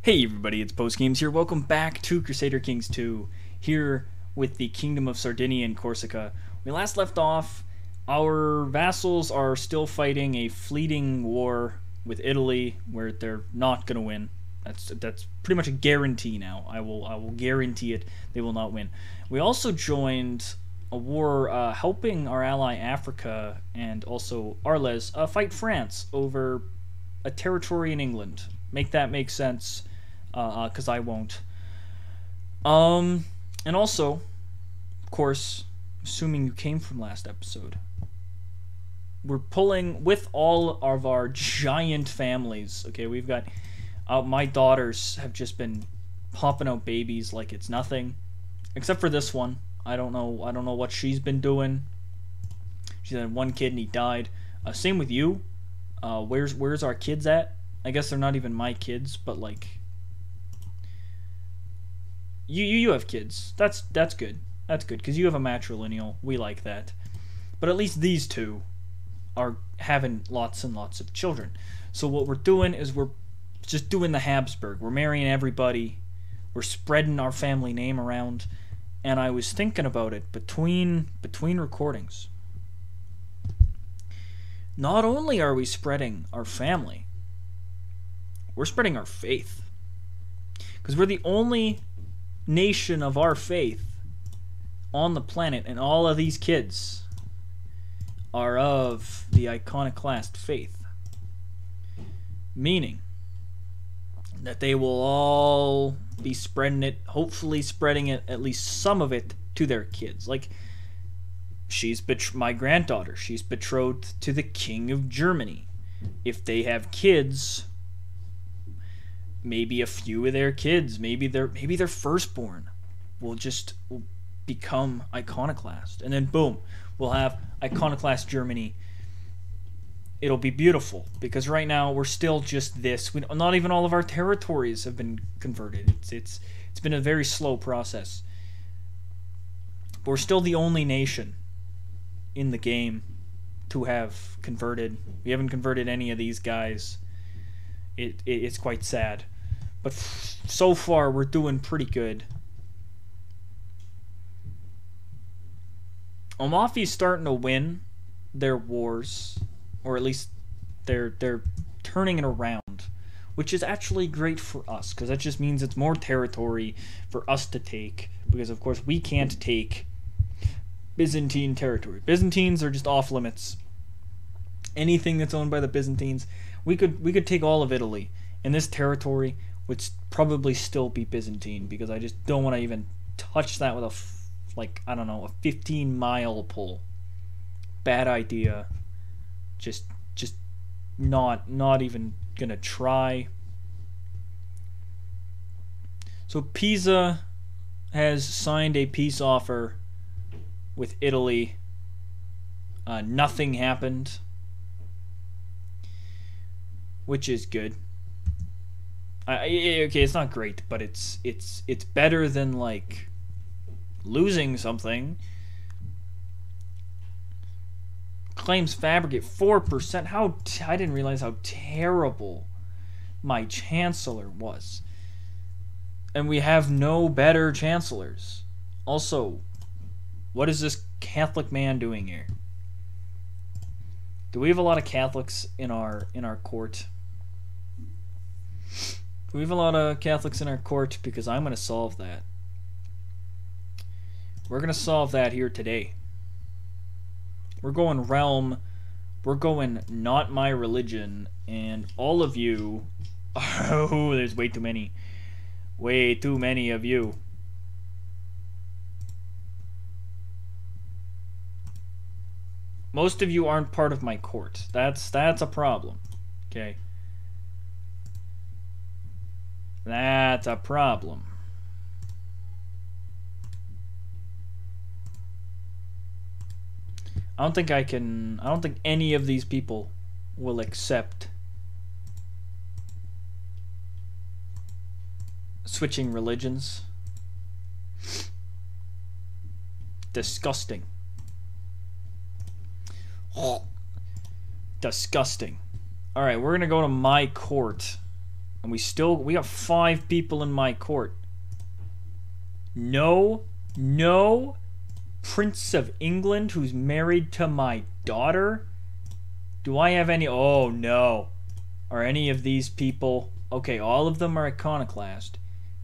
Hey everybody, it's Post Games here. Welcome back to Crusader Kings 2, here with the Kingdom of Sardinia and Corsica. We last left off, our vassals are still fighting a fleeting war with Italy, where they're not going to win. That's pretty much a guarantee now. I will guarantee it, they will not win. We also joined a war helping our ally Africa and also Arles fight France over a territory in England. Make that make sense, because I won't. And also, of course, assuming you came from last episode, we're pulling with all of our giant families. Okay, we've got my daughters have just been popping out babies like it's nothing, except for this one. I don't know what she's been doing. She had one kid and he died. Same with you. Where's our kids at? I guess they're not even my kids, but like you have kids. That's good. That's good because you have a matrilineal. We like that. But at least these two are having lots and lots of children. So what we're doing is we're just doing the Habsburg. We're marrying everybody. We're spreading our family name around. And I was thinking about it between recordings. Not only are we spreading our family, we're spreading our faith. Because we're the only nation of our faith on the planet, and all of these kids are of the iconoclast faith. Meaning that they will all be spreading it, hopefully spreading it, at least some of it, to their kids. Like, my granddaughter, she's betrothed to the King of Germany. If they have kids, maybe a few of their kids, maybe their firstborn will become iconoclast, and then boom, we'll have iconoclast Germany. It'll be beautiful because right now we're still just this. Not even all of our territories have been converted. It's been a very slow process. But we're still the only nation in the game to have converted. We haven't converted any of these guys. It's quite sad. But so far, we're doing pretty good. Amalfi's starting to win their wars, or at least they're turning it around, which is actually great for us, because that just means it's more territory for us to take, because of course we can't take Byzantine territory. Byzantines are just off limits. Anything that's owned by the Byzantines, we could take all of Italy, and this territory would probably still be Byzantine, because I just don't want to even touch that with a 15-mile pull. Bad idea. Just not even gonna try. So Pisa has signed a peace offer with Italy. Nothing happened, which is good. Okay, it's not great, but it's better than like losing something. Claims fabricate 4%. I didn't realize how terrible my chancellor was. And we have no better chancellors. Also, what is this Catholic man doing here? Do we have a lot of Catholics in our court? Do we have a lot of Catholics in our court? Because I'm going to solve that. We're going to solve that here today. We're going realm. We're going not my religion. And all of you... Oh, there's way too many. Way too many of you. Most of you aren't part of my court. That's a problem. Okay? That's a problem. I don't think any of these people will accept switching religions. Disgusting. Disgusting. Alright, we're gonna go to my court. And we got 5 people in my court. No Prince of England who's married to my daughter? Do I have any? Oh no. Are any of these people? Okay, all of them are iconoclast.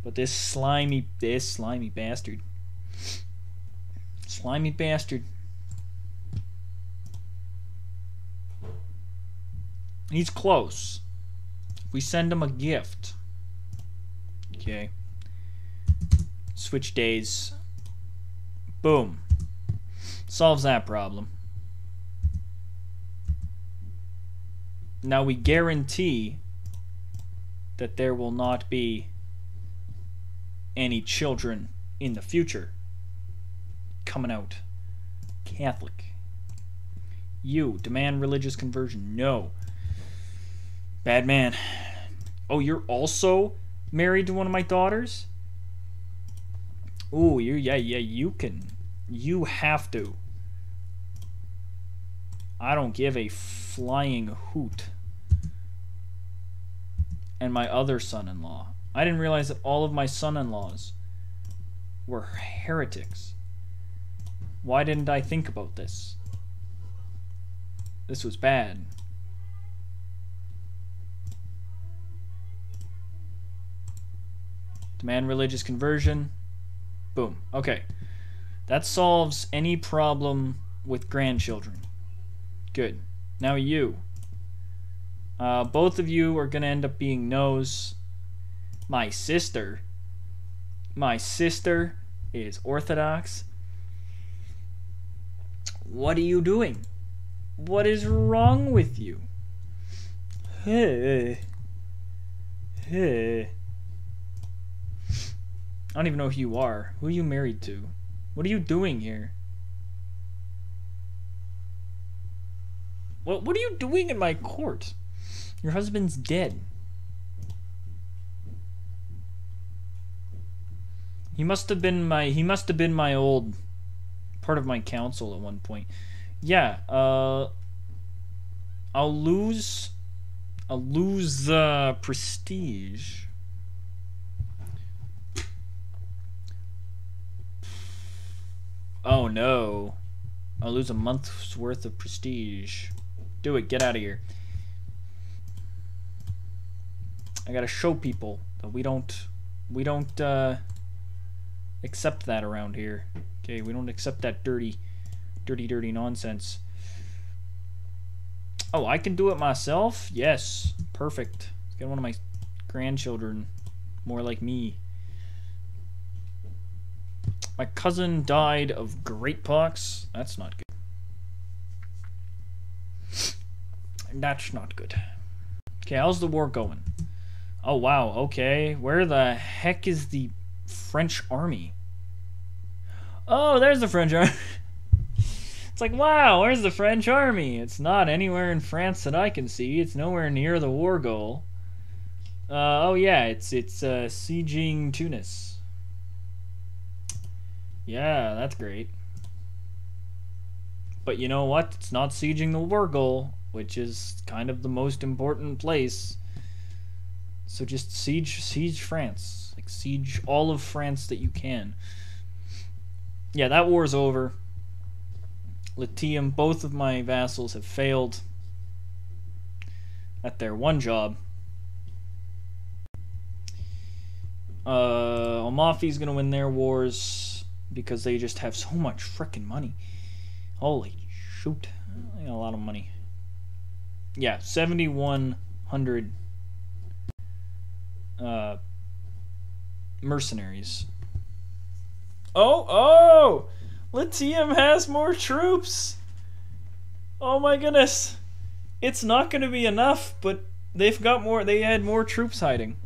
But this slimy bastard. Slimy bastard. He's close. We send him a gift. Okay. Switch days. Boom. Solves that problem. Now we guarantee that there will not be any children in the future coming out Catholic. You demand religious conversion. No. Bad man. Oh, you're also married to one of my daughters? Ooh, you can. You have to. I don't give a flying hoot. And my other son-in-law. I didn't realize that all of my son-in-laws were heretics. Why didn't I think about this? This was bad. Demand religious conversion. Boom. Okay. That solves any problem with grandchildren. Good. Now you. Both of you are going to end up being no's. My sister is Orthodox. What are you doing? What is wrong with you? Hey. I don't even know who you are. Who are you married to? What are you doing here? What are you doing in my court? Your husband's dead. He must have been my old part of my council at one point. Yeah, I'll lose the prestige. Oh no. I'll lose a month's worth of prestige. Do it, get out of here. I gotta show people that we don't accept that around here. Okay, we don't accept that dirty nonsense. Oh, I can do it myself? Yes. Perfect. Let's get one of my grandchildren more like me. My cousin died of great pox. That's not good. That's not good. Okay, how's the war going? Oh, wow. Okay. Where the heck is the French army? Oh, there's the French army. It's like, wow, where's the French army? It's not anywhere in France that I can see. It's nowhere near the war goal. Oh, yeah, it's sieging Tunis. Yeah, that's great. But you know what? It's not sieging the war goal, which is kind of the most important place. So just siege France. Like, siege all of France that you can. Yeah, that war's over. Latium, both of my vassals have failed at their one job. Amalfi's gonna win their wars because they just have so much frickin' money. Holy shoot. They got a lot of money. Yeah, 7,100 mercenaries. Oh! Latium has more troops! Oh my goodness. It's not going to be enough, but they've got more. They had more troops hiding.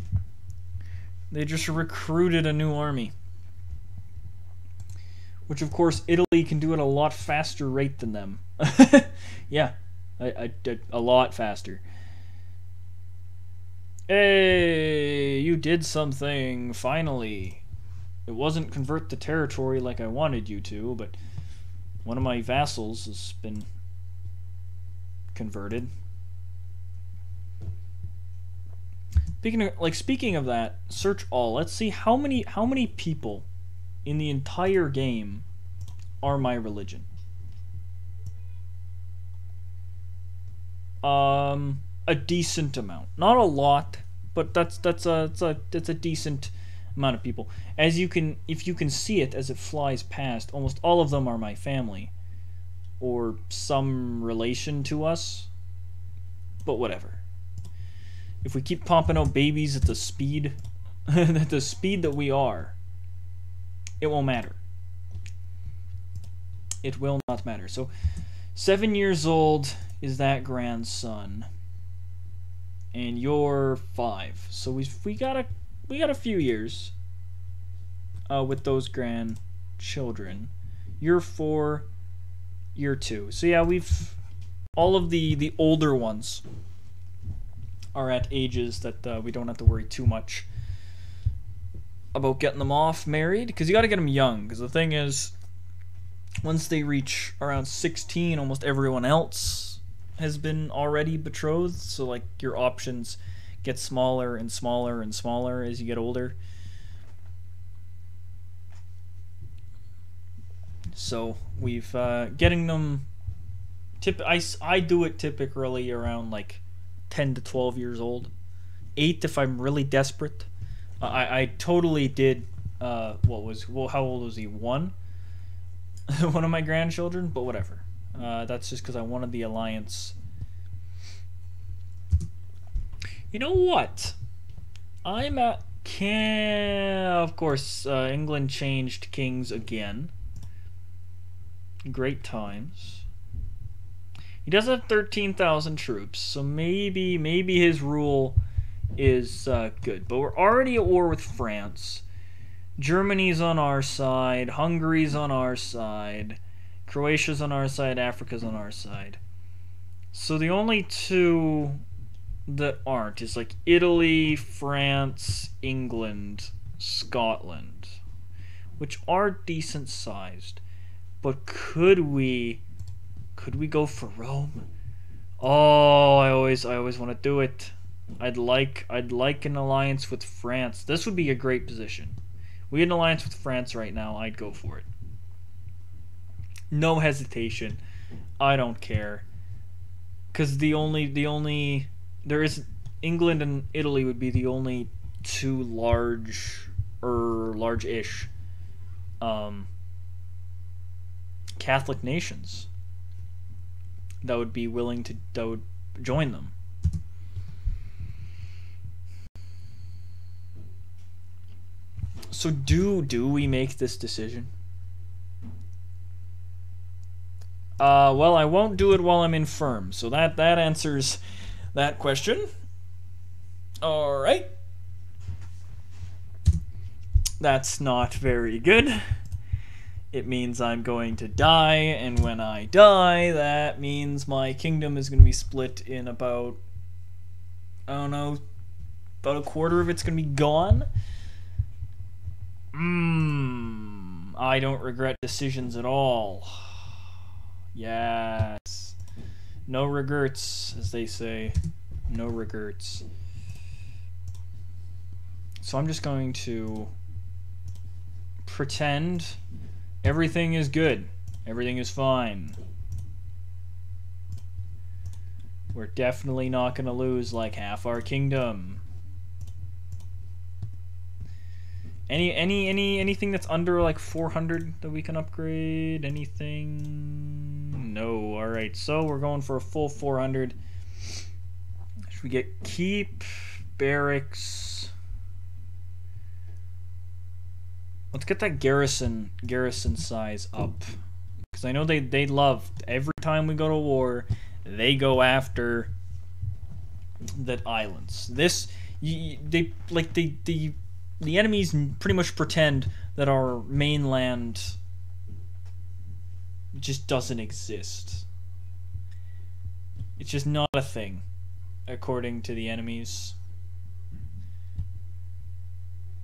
They just recruited a new army. Which, of course, Italy can do at a lot faster rate than them. Yeah, a lot faster. Hey, you did something, finally. It wasn't convert the territory like I wanted you to, but one of my vassals has been converted. Speaking of that, search all. Let's see how many people in the entire game are my religion. A decent amount, not a lot, but that's a decent amount of people. As you can, if you can see it as it flies past, almost all of them are my family, or some relation to us. But whatever. If we keep pumping out babies at the speed, at the speed that we are, it won't matter. It will not matter. So, 7 years old is that grandson, and you're 5. So we got a few years with those grandchildren. You're 4. You're 2. So yeah, we've all of the older ones are at ages that we don't have to worry too much about getting them off married, because you got to get them young. Because the thing is, once they reach around 16, almost everyone else has been already betrothed. So like your options get smaller and smaller and smaller as you get older. So we've getting them. I do it typically around like 10 to 12 years old. 8 if I'm really desperate. I totally did. How old was he? 1. One of my grandchildren, but whatever. That's just because I wanted the alliance. You know what? I'm at of course, England changed kings again. Great times. He does have 13,000 troops, so maybe his rule is good. But we're already at war with France. Germany's on our side. Hungary's on our side. Croatia's on our side. Africa's on our side. So the only two that aren't is like Italy, France, England, Scotland, which are decent sized. But could we go for Rome? Oh, I always want to do it. I'd like an alliance with France. This would be a great position. We had an alliance with France right now. I'd go for it. No hesitation. I don't care. Because England and Italy would be the only two large-ish Catholic nations that would be willing to join them. So do we make this decision? Well, I won't do it while I'm infirm, so that answers that question. All right. That's not very good. It means I'm going to die, and when I die, that means my kingdom is going to be split in about, I don't know, about a quarter of it's going to be gone. I don't regret decisions at all. Yes. No regrets, as they say. No regrets. So I'm just going to pretend everything is good. Everything is fine. We're definitely not going to lose like half our kingdom. Anything that's under like 400 that we can upgrade? Anything? No. All right. So we're going for a full 400. Should we get keep, barracks? Let's get that garrison size up, because I know they love every time we go to war, they go after the islands. The enemies pretty much pretend that our mainland just doesn't exist. It's just not a thing, according to the enemies.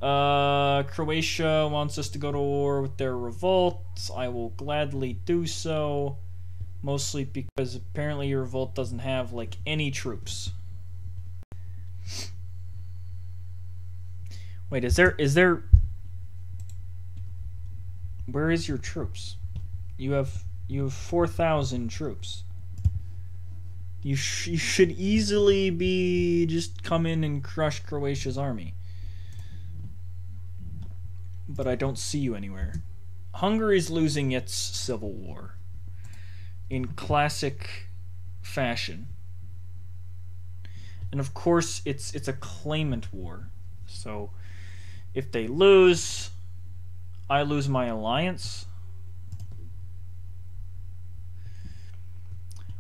Croatia wants us to go to war with their revolt. I will gladly do so, mostly because apparently your revolt doesn't have like any troops. Wait, is there... Where is your troops? You have 4,000 troops. You should easily be just come in and crush Croatia's army. But I don't see you anywhere. Hungary's losing its civil war in classic fashion. And of course it's a claimant war. So if they lose, I lose my alliance.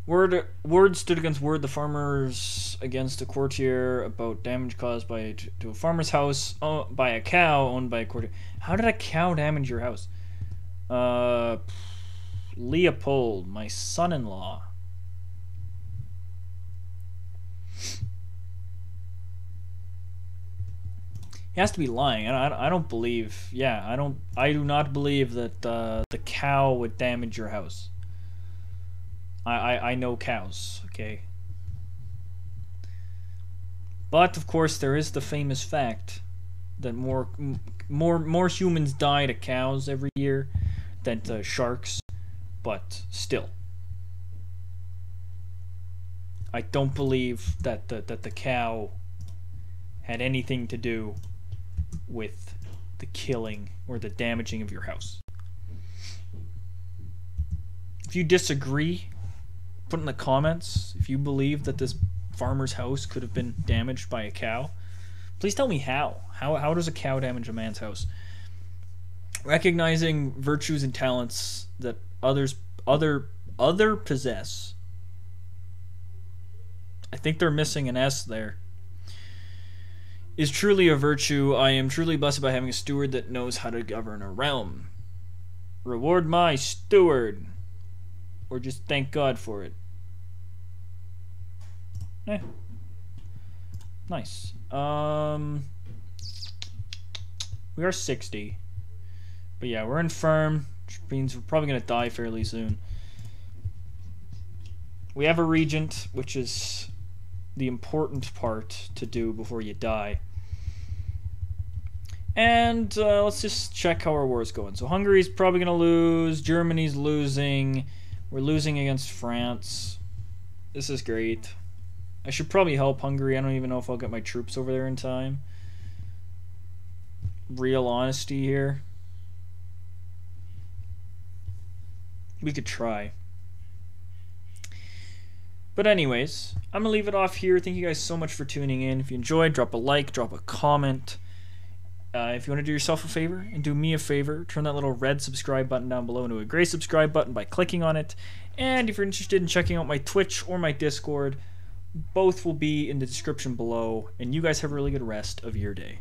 Word stood against word. The farmers against a courtier about damage caused to a farmer's house by a cow owned by a courtier. How did a cow damage your house? Leopold, my son-in-law. He has to be lying. I don't believe. Yeah, I do not believe that the cow would damage your house. I know cows, okay? But of course there is the famous fact that more humans die to cows every year than to sharks, but still. I don't believe that the cow had anything to do with the killing or the damaging of your house. If you disagree, put in the comments if you believe that this farmer's house could have been damaged by a cow. Please tell me how. How does a cow damage a man's house? Recognizing virtues and talents that others possess. I think they're missing an S there. Is truly a virtue. I am truly blessed by having a steward that knows how to govern a realm. Reward my steward. Or just thank God for it. Nice. We are 60. But yeah, we're infirm, which means we're probably going to die fairly soon. We have a regent, which is the important part to do before you die. And let's just check how our war is going. So Hungary's probably going to lose. Germany's losing. We're losing against France. This is great. I should probably help Hungary. I don't even know if I'll get my troops over there in time. Real honesty here. We could try. But anyways, I'm going to leave it off here. Thank you guys so much for tuning in. If you enjoyed, drop a like, drop a comment. If you want to do yourself a favor and do me a favor, turn that little red subscribe button down below into a gray subscribe button by clicking on it. And if you're interested in checking out my Twitch or my Discord, both will be in the description below. And you guys have a really good rest of your day.